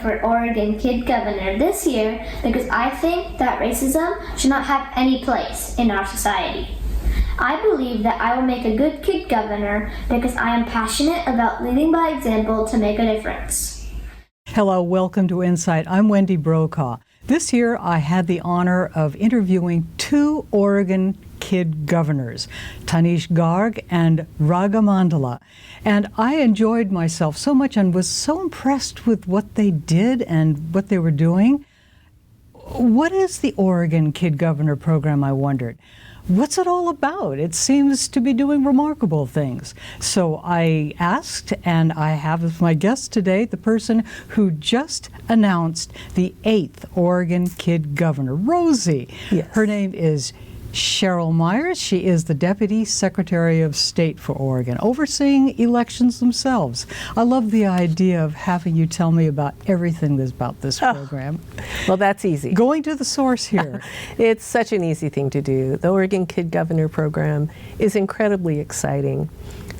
for Oregon Kid Governor this year because I think that racism should not have any place in our society. I believe that I will make a good kid governor because I am passionate about leading by example to make a difference. Hello, welcome to InSight. I'm Wendy Brokaw. This year I had the honor of interviewing two Oregon kid governors, Tanish Garg and Raga Mandala. And I enjoyed myself so much and was so impressed with what they did and what they were doing. What is the Oregon Kid Governor program, I wondered? What's it all about? It seems to be doing remarkable things. So I asked, and I have as my guest today the person who just announced the 8th Oregon Kid Governor, Rosie. Yes. Her name is Cheryl Meyers. She is the Deputy Secretary of State for Oregon, overseeing elections themselves. I love the idea of having you tell me about everything that's about this program. Well, that's easy. Going to the source here. It's such an easy thing to do. The Oregon Kid Governor program is incredibly exciting.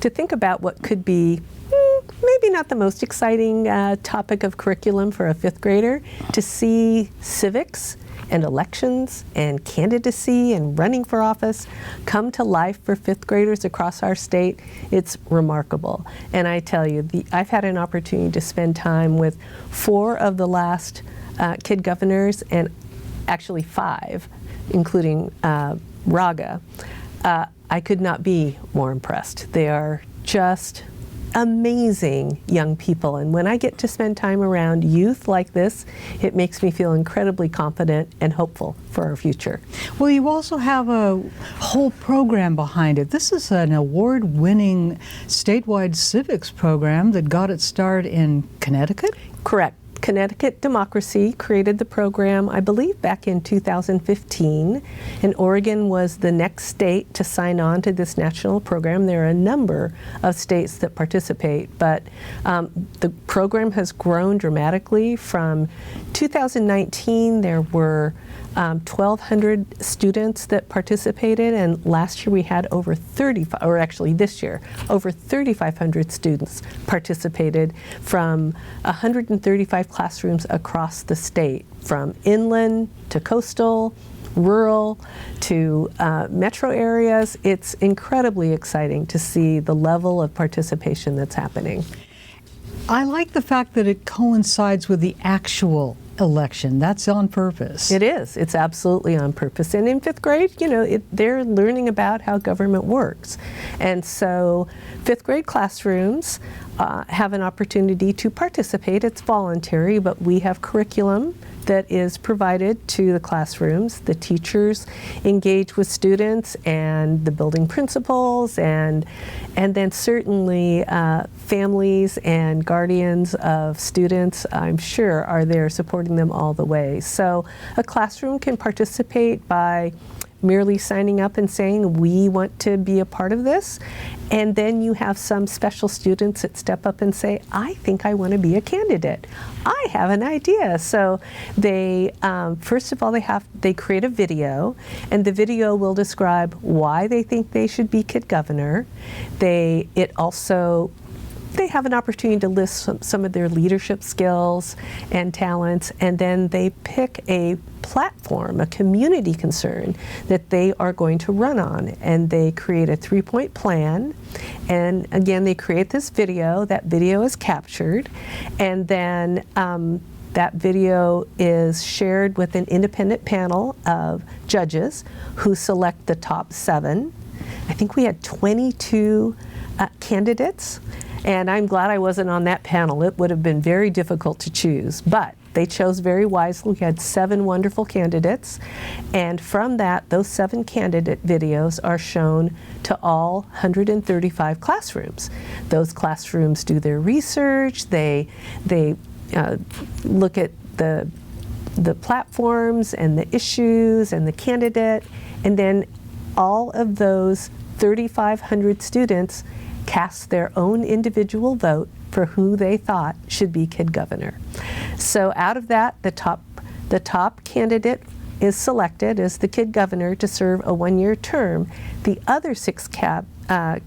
To think about what could be maybe not the most exciting topic of curriculum for a 5th grader, to see civics and elections and candidacy and running for office come to life for 5th graders across our state, it's remarkable. And I tell you, I've had an opportunity to spend time with 4 of the last kid governors, and actually 5, including Raga. I could not be more impressed. They are just amazing young people, and when I get to spend time around youth like this, it makes me feel incredibly confident and hopeful for our future. Well, you also have a whole program behind it. This is an award-winning statewide civics program that got its start in Connecticut? Correct. Connecticut Democracy created the program, I believe, back in 2015, and Oregon was the next state to sign on to this national program. There are a number of states that participate, but the program has grown dramatically. From 2019, there were 1,200 students that participated, and last year we had over 35, or actually this year, over 3,500 students participated from 135 classrooms across the state, from inland to coastal, rural to metro areas. It's incredibly exciting to see the level of participation that's happening. I like the fact that it coincides with the actual election. That's on purpose. It is. It's absolutely on purpose. And in 5th grade, you know, they're learning about how government works. And so 5th grade classrooms have an opportunity to participate. It's voluntary, but we have curriculum that is provided to the classrooms. The teachers engage with students and the building principals, and then certainly families and guardians of students, I'm sure, are there supporting them all the way. So a classroom can participate by merely signing up and saying, we want to be a part of this. And then you have some special students that step up and say, I think I want to be a candidate. I have an idea. So they, first of all, they create a video, and the video will describe why they think they should be kid governor. They have an opportunity to list some of their leadership skills and talents, and then they pick a platform, a community concern that they are going to run on, and they create a 3-point plan. And again, they create this video. That video is captured, and then that video is shared with an independent panel of judges who select the top 7. I think we had 22 candidates. And I'm glad I wasn't on that panel. It would have been very difficult to choose, but they chose very wisely. We had 7 wonderful candidates, and from that, those 7 candidate videos are shown to all 135 classrooms. Those classrooms do their research, they look at the platforms and the issues and the candidate, and then all of those 3,500 students cast their own individual vote for who they thought should be kid governor. So out of that, the top candidate is selected as the kid governor to serve a 1-year term. The other 6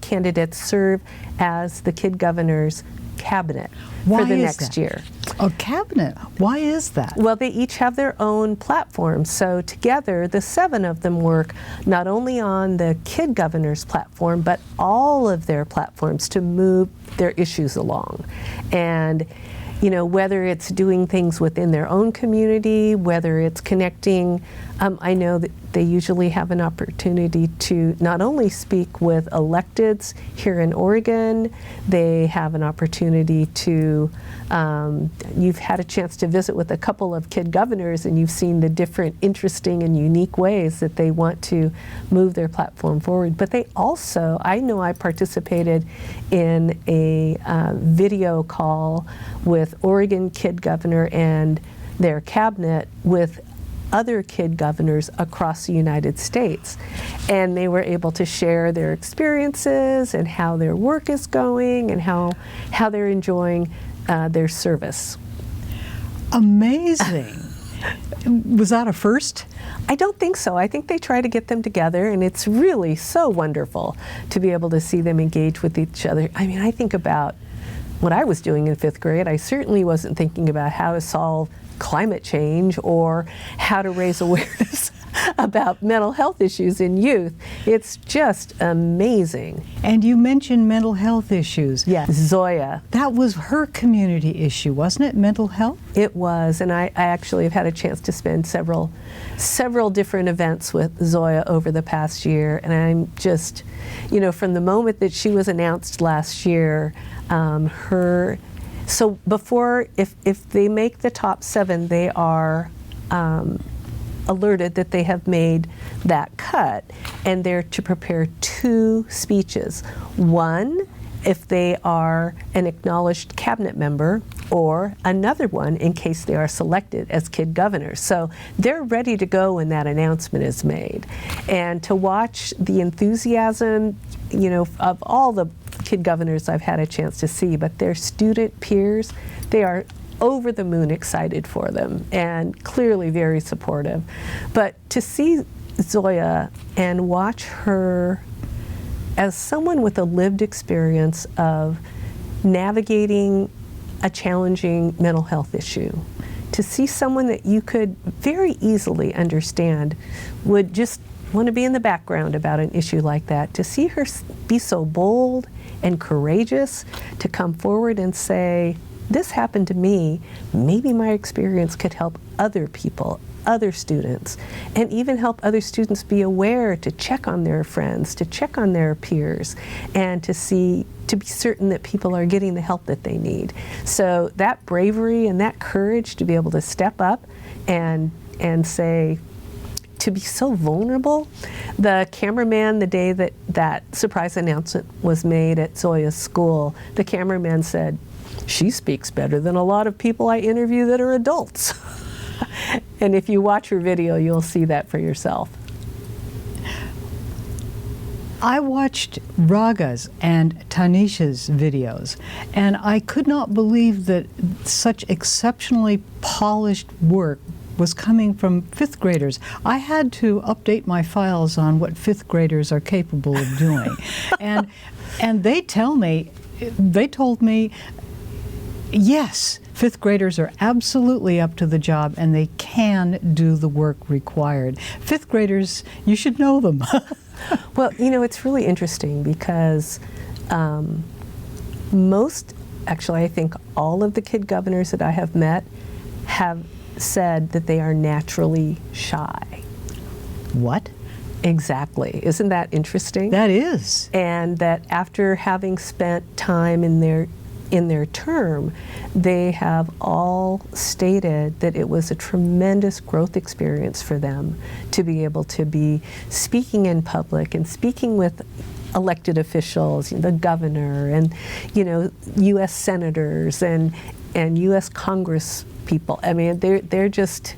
candidates serve as the kid governor's cabinet for the next year. A cabinet. Why is that? Well, they each have their own platform. So together, the 7 of them work not only on the Kid Governor's platform, but all of their platforms to move their issues along. And whether it's doing things within their own community, whether it's connecting, I know that they usually have an opportunity to not only speak with electeds here in Oregon, they have an opportunity to, you've had a chance to visit with a couple of kid governors and you've seen the different interesting and unique ways that they want to move their platform forward. But they also, I know I participated in a video call with Oregon Kid Governor and their cabinet with other kid governors across the United States. And they were able to share their experiences and how their work is going and how they're enjoying their service. Amazing. Was that a first? I don't think so. I think they try to get them together, and it's really so wonderful to be able to see them engage with each other. I mean, I think about what I was doing in 5th grade. I certainly wasn't thinking about how to solve climate change or how to raise awareness about mental health issues in youth. It's just amazing. And you mentioned mental health issues. Yes, Zoya. That was her community issue, wasn't it, mental health? It was, and I actually have had a chance to spend several different events with Zoya over the past year, and I'm just, from the moment that she was announced last year, so before, if they make the top 7, they are alerted that they have made that cut, and they're to prepare 2 speeches. One, if they are an acknowledged cabinet member, or another one in case they are selected as kid governors. So they're ready to go when that announcement is made. And to watch the enthusiasm, of all the kid governors I've had a chance to see, but their student peers, they are over the moon excited for them and clearly very supportive. But to see Zoya and watch her as someone with a lived experience of navigating a challenging mental health issue, to see someone that you could very easily understand would just want to be in the background about an issue like that, to see her be so bold and courageous to come forward and say, this happened to me, maybe my experience could help other people, other students, and even help other students be aware to check on their friends, to check on their peers, and to be certain that people are getting the help that they need. So that bravery and that courage to be able to step up and say, to be so vulnerable. The cameraman, the day that surprise announcement was made at Zoya's school, the cameraman said, she speaks better than a lot of people I interview that are adults. And if you watch her video, you'll see that for yourself. I watched Raga's and Tanisha's videos, and I could not believe that such exceptionally polished work was coming from 5th graders. I had to update my files on what 5th graders are capable of doing. and they told me, yes, 5th graders are absolutely up to the job and they can do the work required. 5th graders, you should know them. Well, it's really interesting because actually I think all of the kid governors that I have met have said that they are naturally shy. What? Exactly. Isn't that interesting? That is. And that after having spent time in their term, they have all stated that it was a tremendous growth experience for them to be able to be speaking in public and speaking with elected officials, the governor and U.S. senators and U.S. Congress people. I mean, they're just,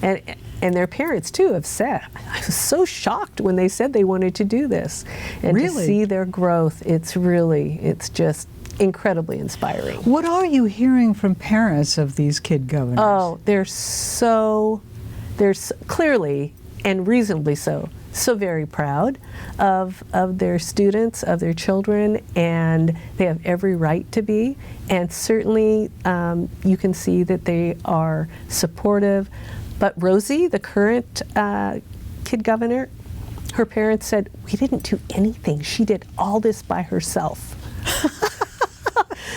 and their parents too have said, I was so shocked when they said they wanted to do this. And really? To see their growth, it's just incredibly inspiring. What are you hearing from parents of these kid governors? Oh, they're clearly and reasonably so so very proud of their students, of their children, and they have every right to be. And certainly you can see that they are supportive. But Rosie, the current Kid Governor, her parents said, we didn't do anything. She did all this by herself.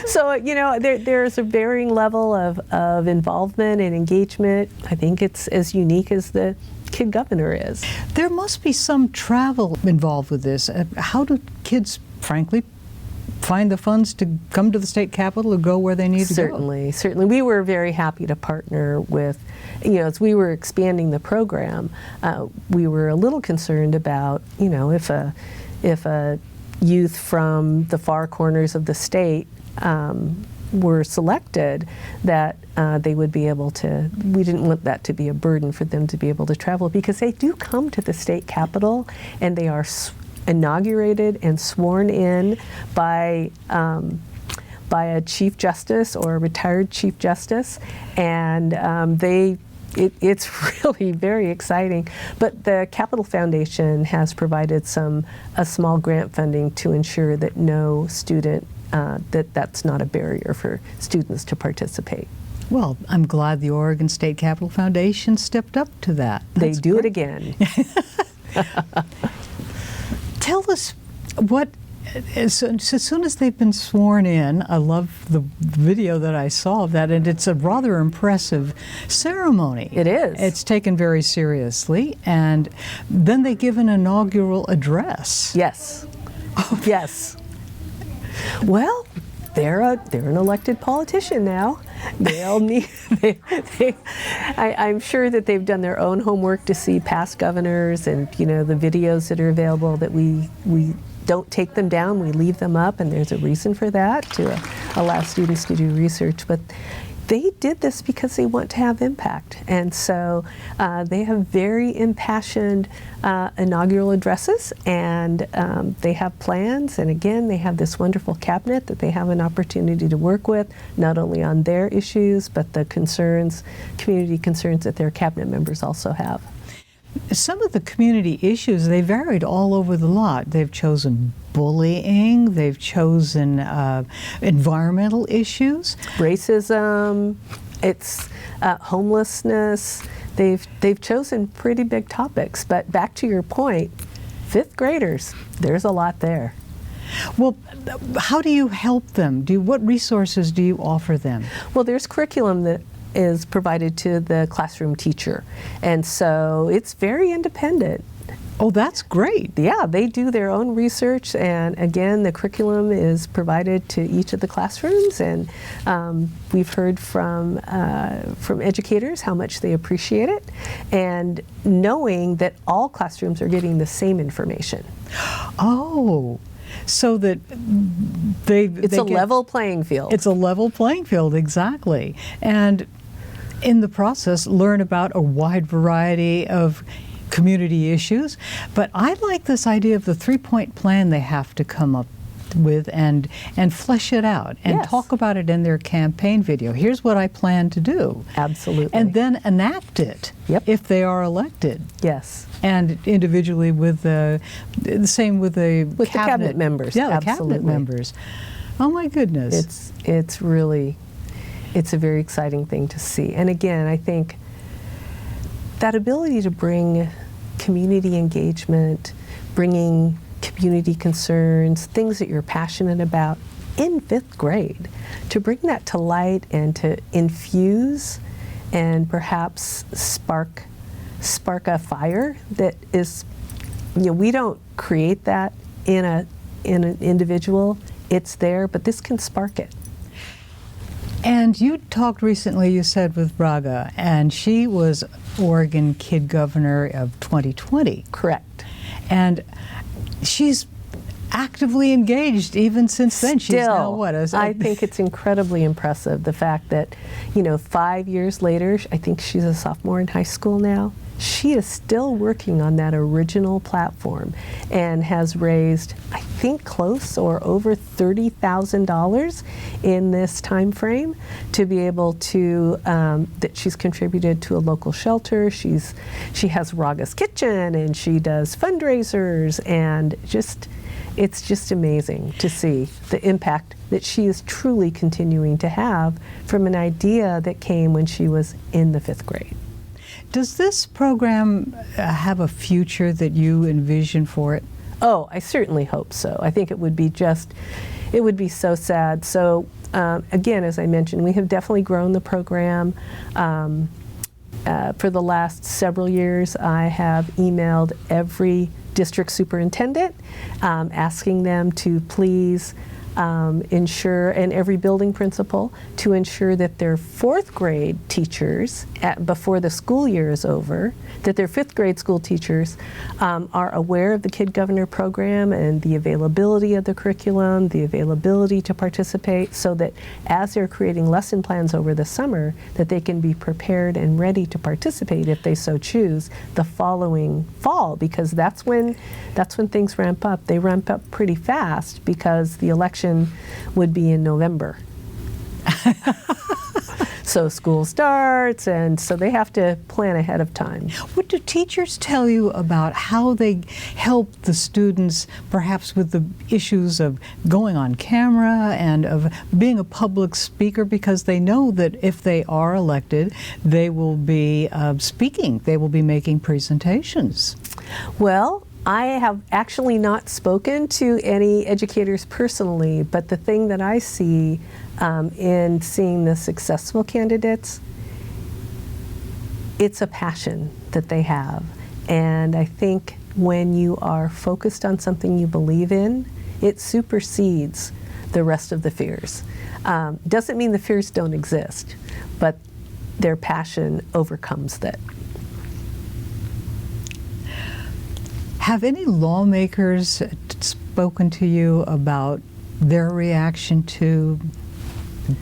So, you know, there's a varying level of involvement and engagement. I think it's as unique as the Kid Governor is. There must be some travel involved with this. How do kids, frankly, find the funds to come to the state capitol or go where they need to go? Certainly. We were very happy to partner with, you know, as we were expanding the program, we were a little concerned about, you know, if a youth from the far corners of the state were selected, that they would be able to, we didn't want that to be a burden for them to be able to travel, because they do come to the state capitol and they are inaugurated and sworn in by a Chief Justice or a retired Chief Justice, and it's really very exciting. But the Capitol Foundation has provided a small grant funding to ensure that no student, that's not a barrier for students to participate. Well, I'm glad the Oregon State Capitol Foundation stepped up to that. They do it again. Tell us what, as soon as they've been sworn in, I love the video that I saw of that, and it's a rather impressive ceremony. It is. It's taken very seriously, and then they give an inaugural address. Yes. Yes. Well, they're an elected politician now. They'll need. I'm sure that they've done their own homework to see past governors, and you know, the videos that are available. That we don't take them down, we leave them up, and there's a reason for that, to allow students to do research. But they did this because they want to have impact, and so they have very impassioned inaugural addresses, and they have plans, and again, they have this wonderful cabinet that they have an opportunity to work with, not only on their issues, but the concerns, community concerns that their cabinet members also have. Some of the community issues, they varied all over the lot. They've chosen bullying, they've chosen environmental issues. Racism, it's homelessness. They've chosen pretty big topics, but back to your point, fifth graders, there's a lot there. Well, how do you help them? What resources do you offer them? Well, there's curriculum that is provided to the classroom teacher, and so it's very independent. Oh, that's great. Yeah, they do their own research, and again, the curriculum is provided to each of the classrooms, and we've heard from educators how much they appreciate it, and knowing that all classrooms are getting the same information. Oh, so that it's a level playing field. It's a level playing field, exactly. And in the process, learn about a wide variety of community issues. But I like this idea of the three-point plan they have to come up with and flesh it out and Yes. talk about it in their campaign video. Here's what I plan to do. Absolutely. And then enact it if they are elected. Yes. And individually with the same with the cabinet members. Yeah, the Absolutely. cabinet members. Oh my goodness. It's really, it's a very exciting thing to see. And again, I think that ability to bring community engagement, bringing community concerns, things that you're passionate about in fifth grade, to bring that to light and to infuse and perhaps spark a fire that is, you know, we don't create that in an individual. It's there, but this can spark it. And you talked recently, you said, with Braga, and she was Oregon Kid Governor of 2020. Correct. And she's actively engaged even since then. She's now what? I think it's incredibly impressive, the fact that, you know, 5 years later, I think she's a sophomore in high school now, she is still working on that original platform and has raised, I think, close or over $30,000 in this time frame to be able to, that she's contributed to a local shelter. She has Raga's Kitchen, and she does fundraisers, and it's just amazing to see the impact that she is truly continuing to have from an idea that came when she was in the 5th grade. Does this program have a future that you envision for it? Oh, I certainly hope so. I think it would be so sad. So again, as I mentioned, we have definitely grown the program. For the last several years, I have emailed every district superintendent asking them to please ensure, and every building principal, to ensure that their 4th grade teachers, before the school year is over, that their 5th grade school teachers are aware of the Kid Governor program and the availability of the curriculum, the availability to participate, so that as they're creating lesson plans over the summer, that they can be prepared and ready to participate if they so choose the following fall, because that's when things ramp up. They ramp up pretty fast because the election would be in November. So school starts, and so they have to plan ahead of time. What do teachers tell you about how they help the students, perhaps with the issues of going on camera and of being a public speaker, because they know that if they are elected, they will be speaking, they will be making presentations? Well, I have actually not spoken to any educators personally, but the thing that I see in seeing the successful candidates, it's a passion that they have. And I think when you are focused on something you believe in, it supersedes the rest of the fears. Doesn't mean the fears don't exist, but their passion overcomes that. Have any lawmakers spoken to you about their reaction to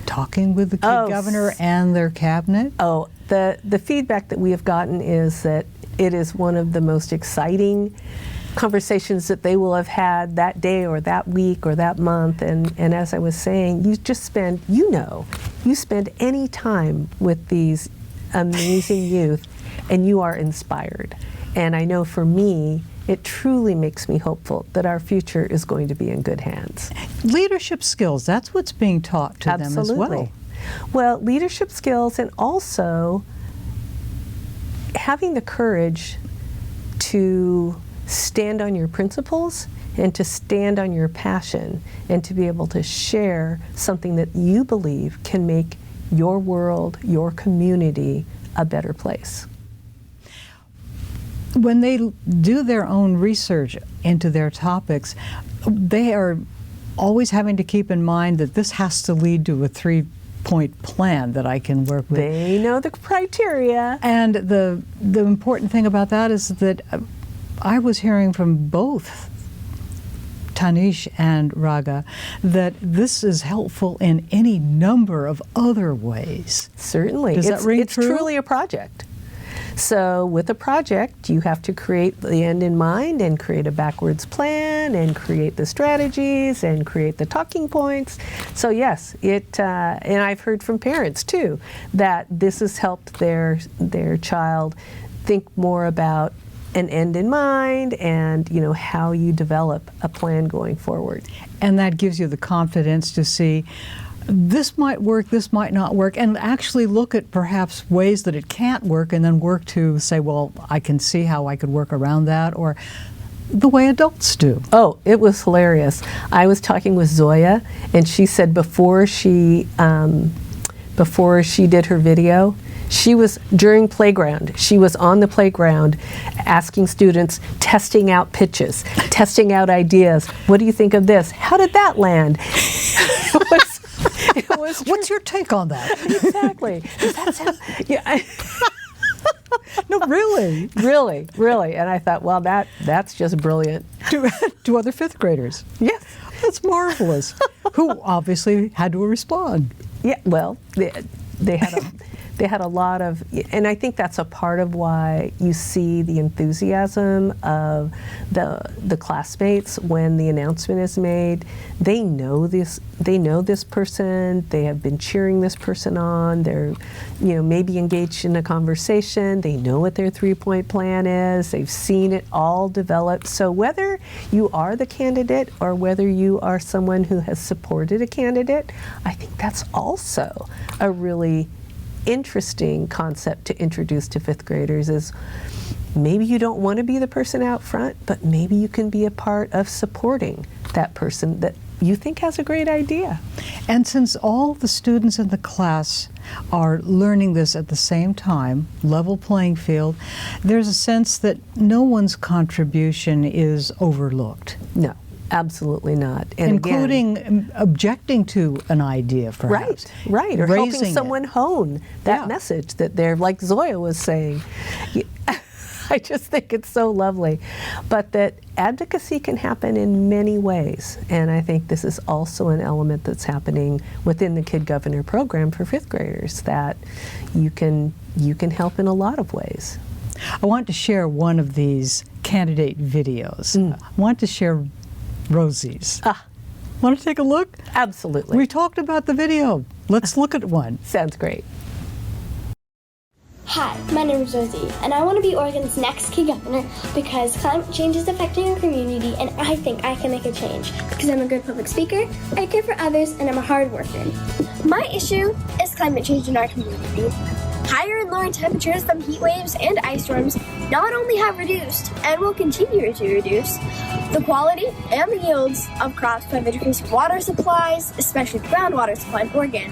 talking with the Kid Governor and their cabinet? Oh, the feedback that we have gotten is that it is one of the most exciting conversations that they will have had that day or that week or that month. And as I was saying, you just spend, you spend any time with these amazing youth and you are inspired. And I know for me, it truly makes me hopeful that our future is going to be in good hands. Leadership skills, that's what's being taught to them as well. Well, leadership skills, and also having the courage to stand on your principles and to stand on your passion and to be able to share something that you believe can make your world, your community, a better place. When they do their own research into their topics, they are always having to keep in mind that this has to lead to a 3-point plan that I can work with. They know the criteria. And the important thing about that is that I was hearing from both Tanish and Raga that this is helpful in any number of other ways. Certainly. Does that ring true? It's truly a project. So with a project, you have to create the end in mind and create a backwards plan and create the strategies and create the talking points. So yes, and I've heard from parents too that this has helped their child think more about an end in mind and how you develop a plan going forward. And that gives you the confidence to see this might work, this might not work, and actually look at perhaps ways that it can't work and then work to say, well, I can see how I could work around that, or the way adults do. Oh, it was hilarious. I was talking with Zoya, and she said before she did her video, she was during playground. She was on the playground asking students, testing out pitches, testing out ideas. What do you think of this? How did that land? It was What's your take on that? Exactly. Does that sound, yeah. No, really. Really. And I thought, well, that's just brilliant. To other 5th graders. Yes. That's marvelous. Who obviously had to respond. Yeah, well, they had They had a lot of, and I think that's a part of why you see the enthusiasm of the classmates when the announcement is made. They know this person, they have been cheering this person on, they're maybe engaged in a conversation, they know what their 3-point plan is, they've seen it all develop. So whether you are the candidate or whether you are someone who has supported a candidate, I think that's also a really interesting concept to introduce to 5th graders. Is maybe you don't want to be the person out front, but maybe you can be a part of supporting that person that you think has a great idea. And since all the students in the class are learning this at the same time, level playing field, there's a sense that no one's contribution is overlooked. No, absolutely not. And including again, objecting to an idea, perhaps. Right, or raising helping someone hone that message that they're, like Zoya was saying. I just think it's so lovely. But that advocacy can happen in many ways. And I think this is also an element that's happening within the Kid Governor program for 5th graders, that you can help in a lot of ways. I want to share one of these candidate videos. I want to share Rosie's. Want to take a look? Absolutely. We talked about the video. Let's look at one. Sounds great. Hi, my name is Rosie, and I want to be Oregon's next Kid Governor because climate change is affecting our community, and I think I can make a change because I'm a good public speaker, I care for others, and I'm a hard worker. My issue is climate change in our community. Higher and lower temperatures from heat waves and ice storms not only have reduced and will continue to reduce the quality and the yields of crops by decreasing water supplies, especially groundwater supply in Oregon,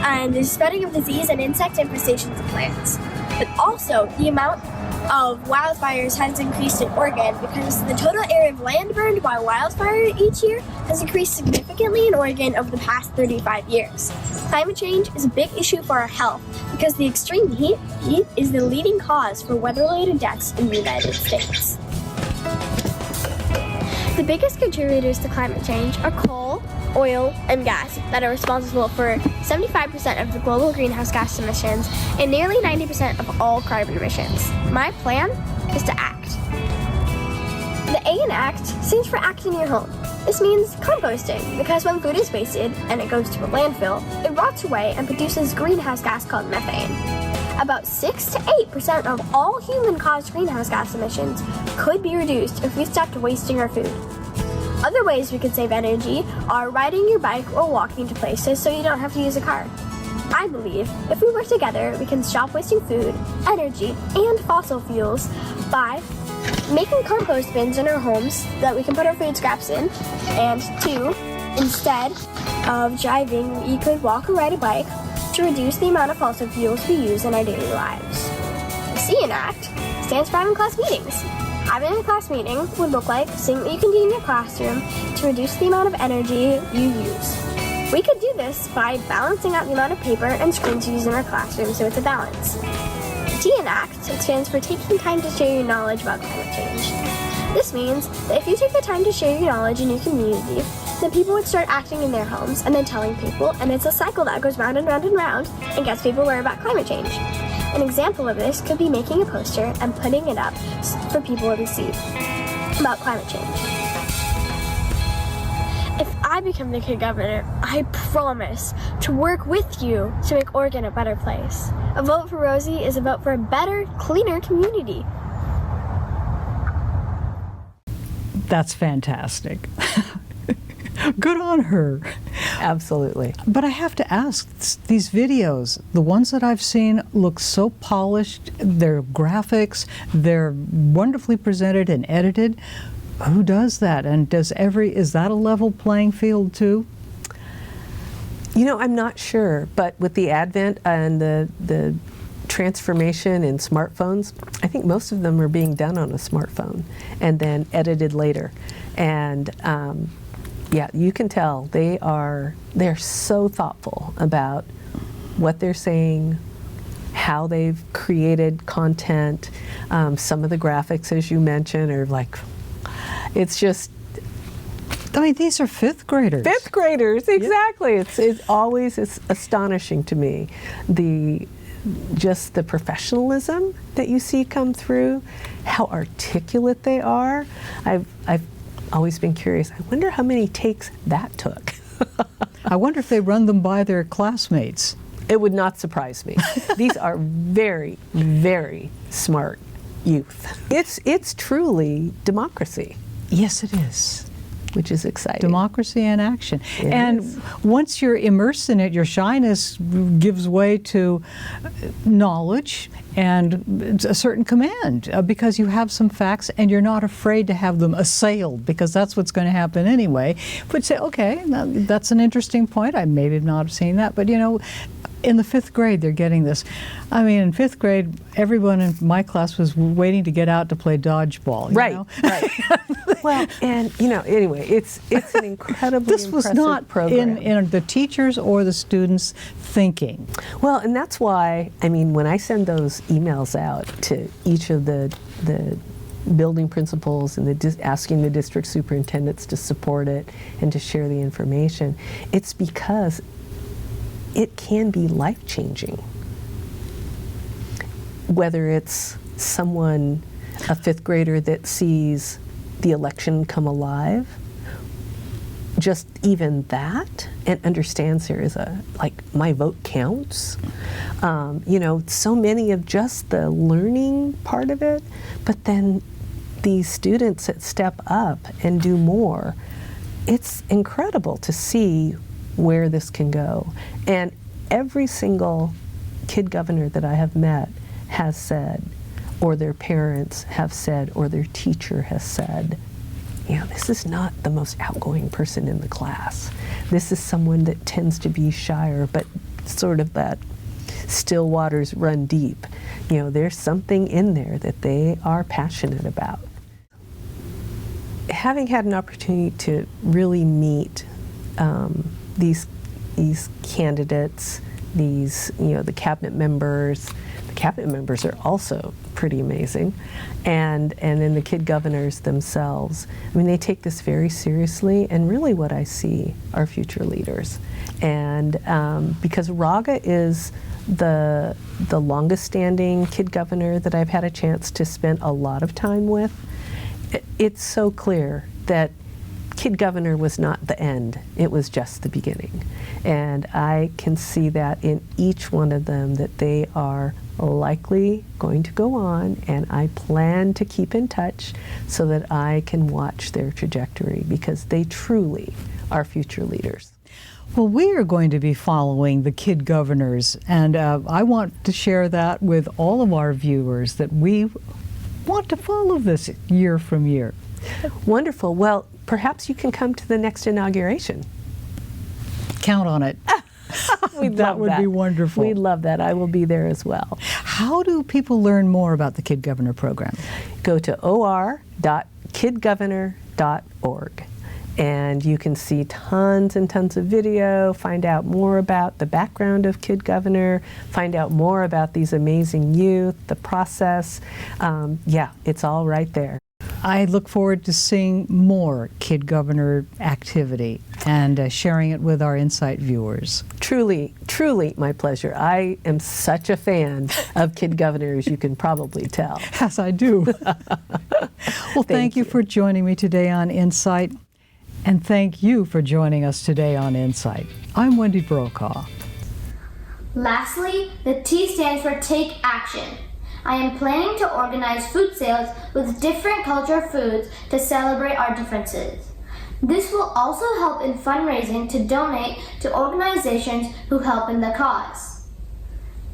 and the spreading of disease and insect infestations of plants. But also, the amount of wildfires has increased in Oregon because the total area of land burned by wildfire each year has increased significantly in Oregon over the past 35 years. Climate change is a big issue for our health because the extreme heat is the leading cause for weather-related deaths in the United States. The biggest contributors to climate change are coal, oil, and gas that are responsible for 75% of the global greenhouse gas emissions and nearly 90% of all carbon emissions. My plan is to act. The A in ACT stands for Act in Your Home. This means composting, because when food is wasted and it goes to a landfill, it rots away and produces greenhouse gas called methane. About 6 to 8% of all human-caused greenhouse gas emissions could be reduced if we stopped wasting our food. Other ways we can save energy are riding your bike or walking to places so you don't have to use a car. I believe if we work together, we can stop wasting food, energy, and fossil fuels by making compost bins in our homes that we can put our food scraps in, and 2, instead of driving, we could walk or ride a bike to reduce the amount of fossil fuels we use in our daily lives. The C in ACT stands for having class meetings. Having a class meeting would look like seeing what you can do in your classroom to reduce the amount of energy you use. We could do this by balancing out the amount of paper and screens used in our classroom so it's a balance. T in ACT stands for taking time to share your knowledge about climate change. This means that if you take the time to share your knowledge in your community, then people would start acting in their homes and then telling people, and it's a cycle that goes round and round and round and gets people aware about climate change. An example of this could be making a poster and putting it up for people to see about climate change. If I become the Kid Governor, I promise to work with you to make Oregon a better place. A vote for Rosie is a vote for a better, cleaner community. That's fantastic. Good on her. Absolutely. But I have to ask, these videos, the ones that I've seen look so polished, they're graphics, they're wonderfully presented and edited. Who does that? And is that a level playing field too? You know, I'm not sure, but with the advent and the transformation in smartphones, I think most of them are being done on a smartphone and then edited later. And yeah, you can tell they're so thoughtful about what they're saying, how they've created content. Some of the graphics, as you mentioned, are like, it's just I mean, these are fifth graders. Fifth graders, exactly. It always is astonishing to me, just the professionalism that you see come through, how articulate they are. I've always been curious. I wonder how many takes that took. I wonder if they run them by their classmates. It would not surprise me. These are very, very smart youth. It's truly democracy. Yes, it is. Which is exciting. Democracy in action. It and is. Once you're immersed in it, your shyness gives way to knowledge and a certain command because you have some facts and you're not afraid to have them assailed, because that's what's going to happen anyway. But say, okay, that's an interesting point. I maybe not have seen that, but you know, in the fifth grade, they're getting this. I mean, in fifth grade, everyone in my class was waiting to get out to play dodgeball. Right, you know? right. Well, and you know, anyway, it's an incredibly This was impressive not program. in the teachers or the students' thinking. Well, and that's why, I mean, when I send those emails out to each of the building principals and asking the district superintendents to support it and to share the information, it's because it can be life-changing. Whether it's someone, a fifth grader that sees the election come alive, just even that, and understands there is my vote counts. You know, so many of just the learning part of it, but then these students that step up and do more, it's incredible to see where this can go. And every single kid governor that I have met has said, or their parents have said, or their teacher has said, you know, this is not the most outgoing person in the class. This is someone that tends to be shyer, but sort of that still waters run deep. You know, there's something in there that they are passionate about. Having had an opportunity to really meet these candidates, the cabinet members. The cabinet members are also pretty amazing, and then the kid governors themselves. I mean, they take this very seriously, and really what I see are future leaders. And because Raga is the longest standing kid governor that I've had a chance to spend a lot of time with, it's so clear that Kid Governor was not the end, it was just the beginning. And I can see that in each one of them, that they are likely going to go on, and I plan to keep in touch so that I can watch their trajectory, because they truly are future leaders. Well, we are going to be following the kid governors, and I want to share that with all of our viewers, that we want to follow this year from year. Wonderful. Well, perhaps you can come to the next inauguration. Count on it. That would be wonderful. We'd love that. I will be there as well. How do people learn more about the Kid Governor program? Go to or.kidgovernor.org. And you can see tons and tons of video, find out more about the background of Kid Governor, find out more about these amazing youth, the process. Yeah, it's all right there. I look forward to seeing more Kid Governor activity and sharing it with our InSight viewers. Truly, truly my pleasure. I am such a fan of Kid Governor, as you can probably tell. Yes, I do. Well, thank you for joining me today on InSight. And thank you for joining us today on InSight. I'm Wendy Brokaw. Lastly, the T stands for Take Action. I am planning to organize food sales with different cultural foods to celebrate our differences. This will also help in fundraising to donate to organizations who help in the cause.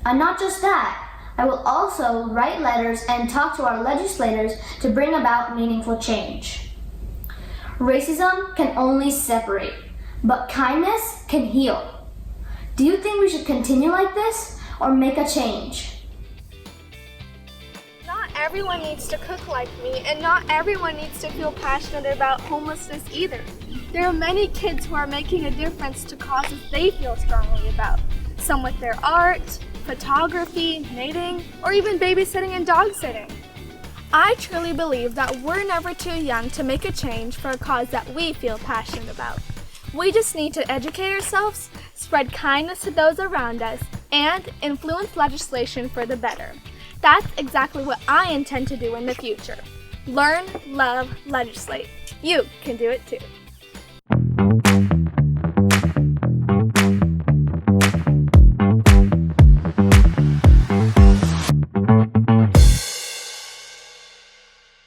And not just that, I will also write letters and talk to our legislators to bring about meaningful change. Racism can only separate, but kindness can heal. Do you think we should continue like this or make a change? Not everyone needs to cook like me, and not everyone needs to feel passionate about homelessness either. There are many kids who are making a difference to causes they feel strongly about. Some with their art, photography, knitting, or even babysitting and dog sitting. I truly believe that we're never too young to make a change for a cause that we feel passionate about. We just need to educate ourselves, spread kindness to those around us, and influence legislation for the better. That's exactly what I intend to do in the future. Learn, love, legislate. You can do it too.